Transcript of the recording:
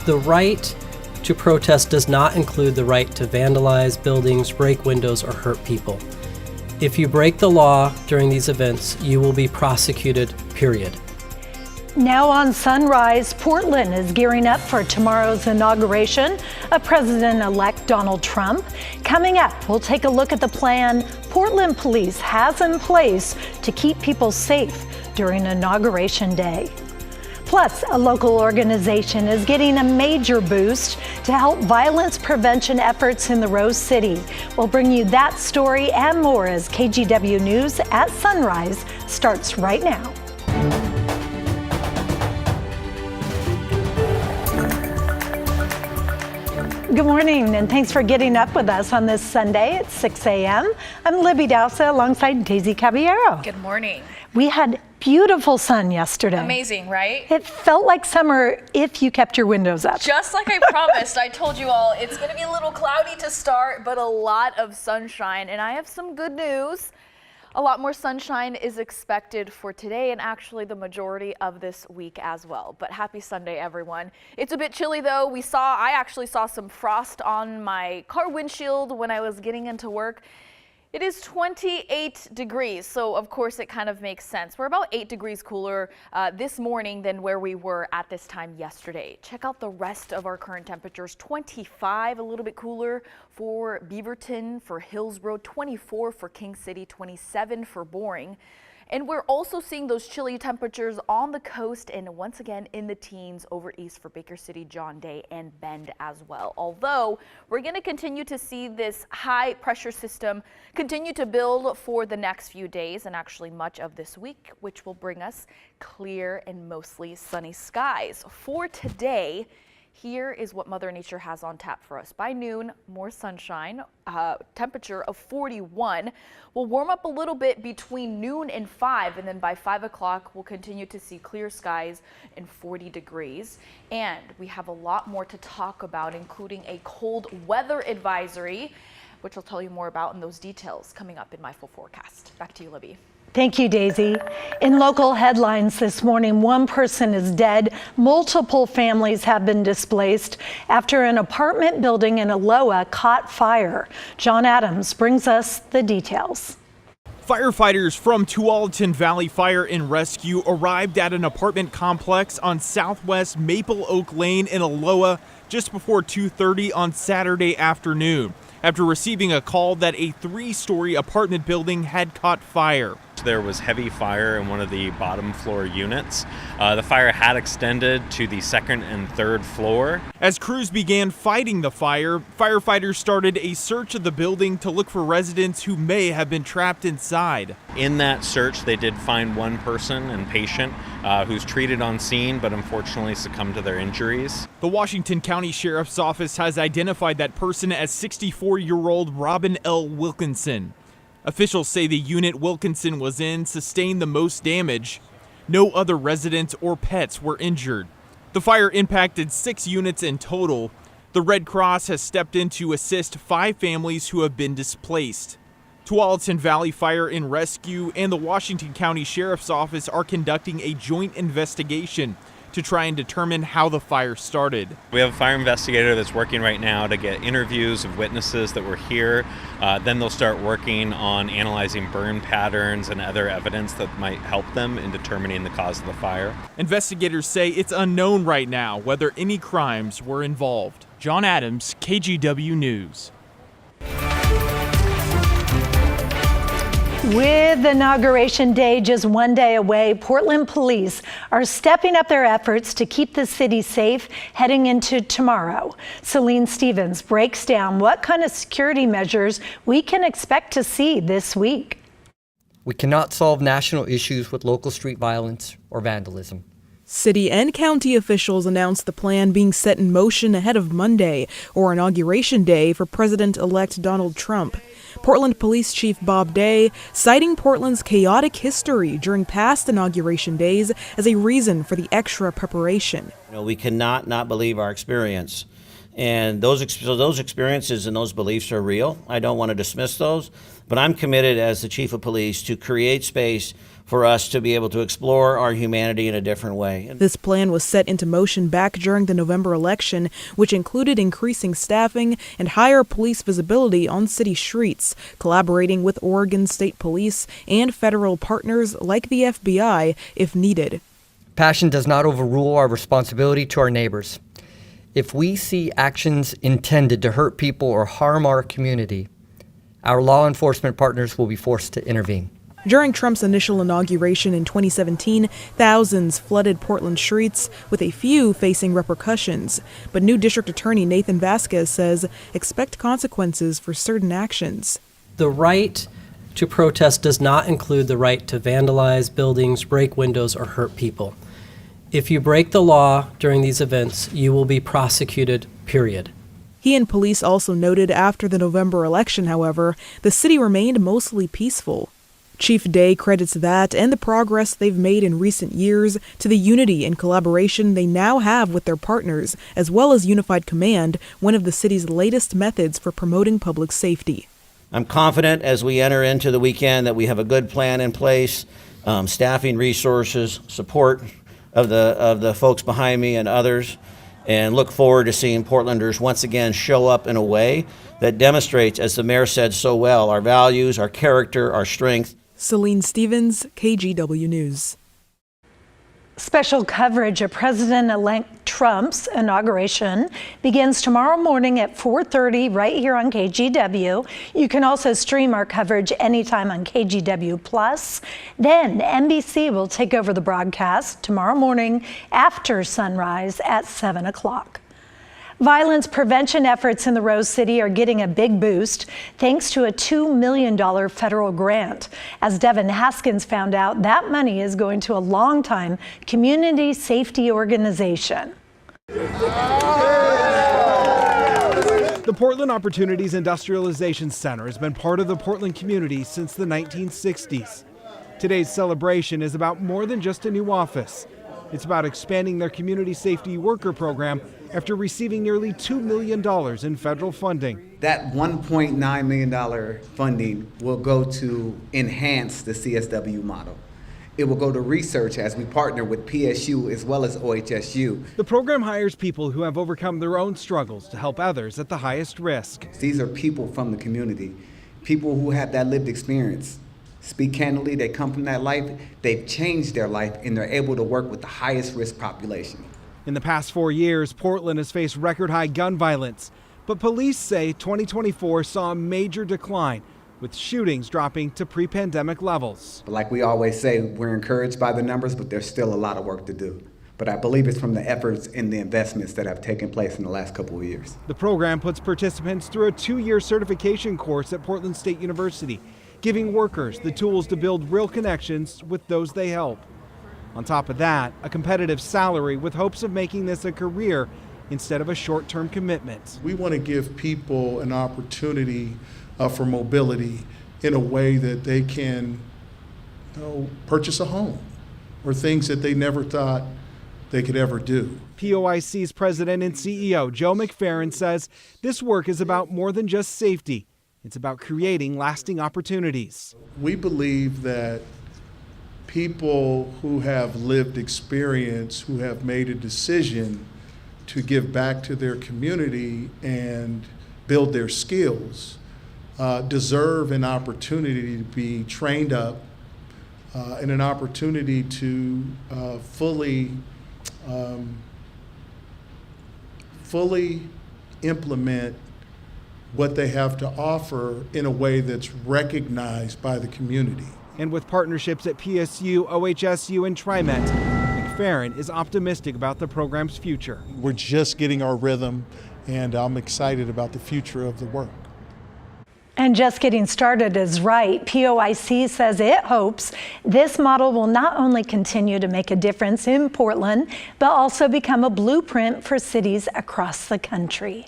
The right to protest does not include the right to vandalize buildings, break windows, or hurt people. If you break the law during these events, you will be prosecuted, period. Now on Sunrise, Portland is gearing up for tomorrow's inauguration of President-elect Donald Trump. Coming up, we'll take a look at the plan Portland police has in place to keep people safe during Inauguration Day. Plus, a local organization is getting a major boost to help violence prevention efforts in the Rose City. We'll bring you that story and more as KGW News at Sunrise starts right now. Good morning, and thanks for getting up with us on this Sunday at 6 a.m. I'm Libby Dowsa alongside Daisy Caballero. Good morning. We had beautiful sun yesterday. Amazing, right? It felt like summer if you kept your windows up. Just like I promised, I told you all, it's going to be a little cloudy to start, but a lot of sunshine. And I have some good news. A lot more sunshine is expected for today and actually the majority of this week as well. But happy Sunday, everyone. It's a bit chilly though. I actually saw some frost on my car windshield when I was getting into work. It is 28 degrees, so of course it kind of makes sense. We're about 8 degrees cooler this morning than where we were at this time yesterday. Check out the rest of our current temperatures. 25, a little bit cooler for Beaverton, for Hillsborough, 24 for King City, 27 for Boring. And we're also seeing those chilly temperatures on the coast and once again in the teens over east for Baker City, John Day, and Bend as well. Although we're going to continue to see this high pressure system continue to build for the next few days and actually much of this week, which will bring us clear and mostly sunny skies. For today, here is what Mother Nature has on tap for us. By noon, more sunshine, temperature of 41. We'll warm up a little bit between noon and 5, and then by 5 o'clock, we'll continue to see clear skies and 40 degrees. And we have a lot more to talk about, including a cold weather advisory, which I'll tell you more about in those details coming up in my full forecast. Back to you, Libby. Thank you, Daisy. In local headlines this morning, one person is dead. Multiple families have been displaced after an apartment building in Aloha caught fire. John Adams brings us the details. Firefighters from Tualatin Valley Fire and Rescue arrived at an apartment complex on Southwest Maple Oak Lane in Aloha just before 2:30 on Saturday afternoon, after receiving a call that a 3-story apartment building had caught fire. There was heavy fire in one of the bottom floor units. The fire had extended to the second and third floor. As crews began fighting the fire, firefighters started a search of the building to look for residents who may have been trapped inside. In that search, they did find one person and patient who's treated on scene, but unfortunately succumbed to their injuries. The Washington County Sheriff's Office has identified that person as 64-year-old Robin L. Wilkinson. Officials say the unit Wilkinson was in sustained the most damage. No other residents or pets were injured. The fire impacted 6 units in total. The Red Cross has stepped in to assist 5 families who have been displaced. Tualatin Valley Fire and Rescue and the Washington County Sheriff's Office are conducting a joint investigation to try and determine how the fire started. We have a fire investigator that's working right now to get interviews of witnesses that were here. Then they'll start working on analyzing burn patterns and other evidence that might help them in determining the cause of the fire. Investigators say it's unknown right now whether any crimes were involved. John Adams, KGW News. With Inauguration Day just one day away, Portland police are stepping up their efforts to keep the city safe heading into tomorrow. Celine Stevens breaks down what kind of security measures we can expect to see this week. We cannot solve national issues with local street violence or vandalism. City and county officials announced the plan being set in motion ahead of Monday, or Inauguration Day, for President-elect Donald Trump. Portland Police Chief Bob Day citing Portland's chaotic history during past inauguration days as a reason for the extra preparation. We cannot not believe our experience And those experiences and those beliefs are real. I don't want to dismiss those, but I'm committed as the chief of police to create space for us to be able to explore our humanity in a different way. This plan was set into motion back during the November election, which included increasing staffing and higher police visibility on city streets, collaborating with Oregon State Police and federal partners like the FBI if needed. Passion does not overrule our responsibility to our neighbors. If we see actions intended to hurt people or harm our community, our law enforcement partners will be forced to intervene. During Trump's initial inauguration in 2017, thousands flooded Portland streets, with a few facing repercussions. But new District Attorney Nathan Vasquez says expect consequences for certain actions. The right to protest does not include the right to vandalize buildings, break windows, or hurt people. If you break the law during these events, you will be prosecuted, period. He and police also noted after the November election, however, the city remained mostly peaceful. Chief Day credits that and the progress they've made in recent years to the unity and collaboration they now have with their partners, as well as Unified Command, one of the city's latest methods for promoting public safety. I'm confident as we enter into the weekend that we have a good plan in place, staffing, resources, support of the folks behind me and others, and look forward to seeing Portlanders once again show up in a way that demonstrates, as the mayor said so well, our values, our character, our strength. Celine Stevens, KGW News. Special coverage of President-elect Trump's inauguration begins tomorrow morning at 4:30 right here on KGW. You can also stream our coverage anytime on KGW+. Then NBC will take over the broadcast tomorrow morning after sunrise at 7 o'clock. Violence prevention efforts in the Rose City are getting a big boost thanks to a $2 million federal grant. As Devin Haskins found out, that money is going to a longtime community safety organization. The Portland Opportunities Industrialization Center has been part of the Portland community since the 1960s. Today's celebration is about more than just a new office. It's about expanding their community safety worker program after receiving nearly $2 million in federal funding. That $1.9 million funding will go to enhance the CSW model. It will go to research as we partner with PSU as well as OHSU. The program hires people who have overcome their own struggles to help others at the highest risk. These are people from the community, people who have that lived experience. Speak candidly, they come from that life, they've changed their life, and they're able to work with the highest risk population. In the past 4 years, Portland has faced record high gun violence, but police say 2024 saw a major decline, with shootings dropping to pre-pandemic levels. But like we always say, we're encouraged by the numbers, but there's still a lot of work to do. But I believe it's from the efforts and the investments that have taken place in the last couple of years. The program puts participants through a 2-year certification course at Portland State University, giving workers the tools to build real connections with those they help. On top of that, a competitive salary with hopes of making this a career instead of a short-term commitment. We want to give people an opportunity for mobility in a way that they can purchase a home or things that they never thought they could ever do. POIC's president and CEO, Joe McFerrin, says this work is about more than just safety. It's about creating lasting opportunities. We believe that people who have lived experience, who have made a decision to give back to their community and build their skills, deserve an opportunity to be trained up and an opportunity to fully implement what they have to offer in a way that's recognized by the community. And with partnerships at PSU, OHSU, and TriMet, McFerrin is optimistic about the program's future. We're just getting our rhythm, and I'm excited about the future of the work. And just getting started is right. POIC says it hopes this model will not only continue to make a difference in Portland, but also become a blueprint for cities across the country.